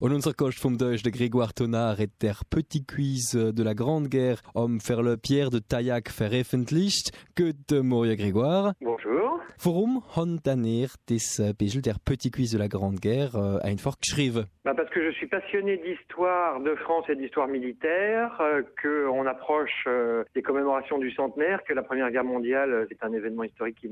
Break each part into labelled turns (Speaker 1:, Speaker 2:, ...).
Speaker 1: Und unser Gast vom Deutsch, der Grégoire Tonard, hat der Petit Quiz de la Grande Guerre für le Pierre de Taillac veröffentlicht. Guten Morgen, Grégoire.
Speaker 2: Bonjour.
Speaker 1: Warum hat das Beispiel der Petit Quiz de la Grande Guerre einfach geschrieben?
Speaker 2: Parce que je suis passionné d'histoire de France et d'histoire militaire, qu'on approche des commémorations du centenaire, que la Première Guerre mondiale c'est un événement historique qui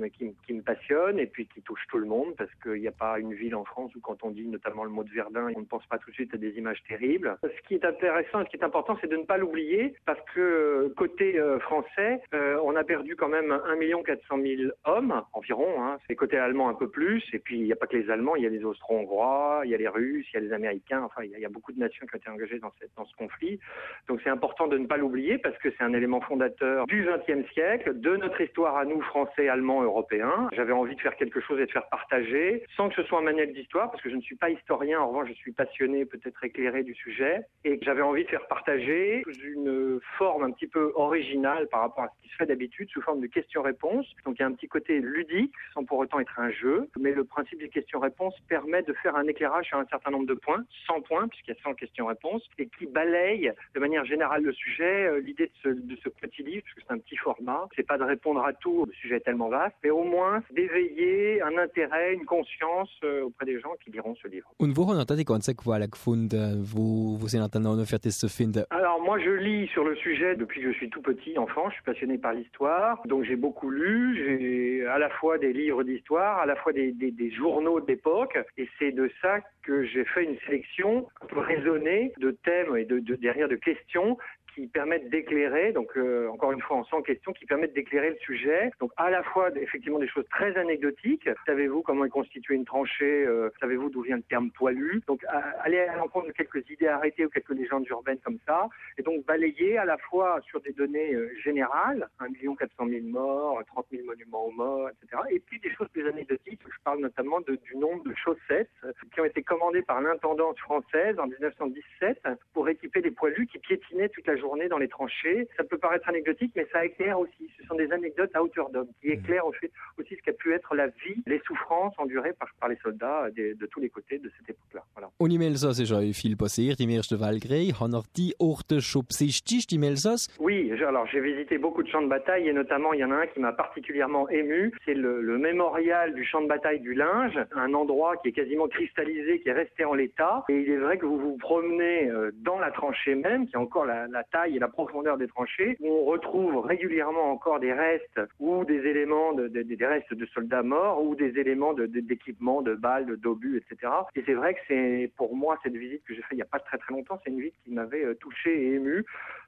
Speaker 2: me passionne et puis qui touche tout le monde, parce qu'il n'y a pas une ville en France où quand on dit notamment le mot de Verdun, on ne pense pas tout de suite à des images terribles. Ce qui est intéressant et ce qui est important, c'est de ne pas l'oublier, parce que côté français, on a perdu quand même 1 400 000 hommes environ, hein. C'est côté allemand un peu plus, et puis il n'y a pas que les Allemands, il y a les Austro-Hongrois, il y a les Russes, il y a les Américains, enfin il y a beaucoup de nations qui ont été engagées dans ce conflit. Donc c'est important de ne pas l'oublier parce que c'est un élément fondateur du XXe siècle, de notre histoire à nous, Français, Allemands, Européens. J'avais envie de faire quelque chose et de faire partager, sans que ce soit un manuel d'histoire, parce que je ne suis pas historien, en revanche je suis passionné, peut-être éclairé du sujet, et que j'avais envie de faire partager sous une forme un petit peu originale par rapport à ce qui se fait d'habitude, sous forme de questions-réponses. Donc il y a un petit côté ludique, sans pour autant être un jeu, mais le principe des questions-réponses permet de faire un éclairage sur un certain nombre de points, 100 points, puisqu'il y a 100 questions-réponses, et qui balaye de manière générale le sujet. L'idée de ce petit livre, parce que c'est un petit format, c'est pas de répondre à tout, le sujet est tellement vaste, mais au moins d'éveiller un intérêt, une conscience auprès des gens qui liront ce livre.
Speaker 1: Und woran hat die ganze Quelle gefunden? Wo sind dann noch für das zu finden?
Speaker 2: Alors moi je lis sur le sujet depuis que je suis tout petit, enfant, je suis passionné par l'histoire, donc j'ai beaucoup lu, j'ai à la fois des livres d'histoire, à la fois des journaux d'époque, et c'est de ça que j'ai fait une sélection raisonnée de thèmes et derrière de questions qui permettent d'éclairer, donc encore une fois en 100 questions, qui permettent d'éclairer le sujet. Donc à la fois effectivement des choses très anecdotiques. Savez-vous comment est constituée une tranchée? Savez-vous d'où vient le terme poilu? Donc aller à l'encontre de quelques idées arrêtées ou quelques légendes urbaines comme ça, et donc balayer à la fois sur des données générales, 1 400 000 morts, 30 000 monuments aux morts, etc. Et puis des choses plus anecdotiques. Je parle notamment du nombre de chaussettes qui ont été commandées par l'intendance française en 1917 pour équiper des poilus qui piétinaient toute la journée dans les tranchées. Ça peut paraître anecdotique, mais ça éclaire aussi. Ce sont des anecdotes à hauteur d'homme qui éclairent aussi ce qu'a pu être la vie, les souffrances endurées par les soldats de tous les côtés de cette époque-là. Voilà.
Speaker 1: Und im Elsass ist auch viel passiert im Ersten Weltkrieg. Haben auch die Orte schon besichtigt im Elsass?
Speaker 2: Oui, alors j'ai visité beaucoup de champs de bataille et notamment il y en a un qui m'a particulièrement ému. C'est le mémorial du champ de bataille du Linge, un endroit qui est quasiment cristallisé, qui est resté en l'état. Et il est vrai que vous vous promenez dans la tranchée même, qui a encore la taille et la profondeur des tranchées, où on retrouve régulièrement encore des restes ou des éléments, des restes de soldats morts ou des éléments d'équipement, de balles, d'obus, etc. Et c'est vrai que c'est pour moi cette visite que j'ai faite il n'y a pas très très longtemps, c'est une visite qui m'avait touché et ému.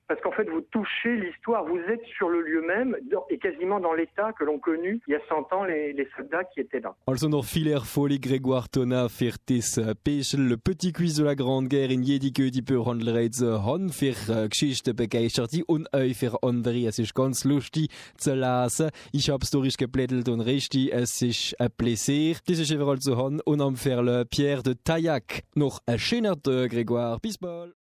Speaker 2: Parce qu'en fait, vous touchez l'histoire, vous êtes sur le lieu même et quasiment dans l'état que l'ont connu il y a 100 ans les soldats qui étaient là.
Speaker 1: Also noch viel Erfolg, Grégoire Tonard, für das Beispiel, le Petit Quiz de la Grande Guerre in jede Ködipe Handelsreise han, für Geschichten begeistert und euch für andere. Es ist ganz lustig zu lesen. Ich hab's durchgeblättert und richtig, es ist ein Plaisir. Das ist überall zu haben und am für le Pierre de Taillac. Noch ein schöner Tag, Grégoire. Bis bald.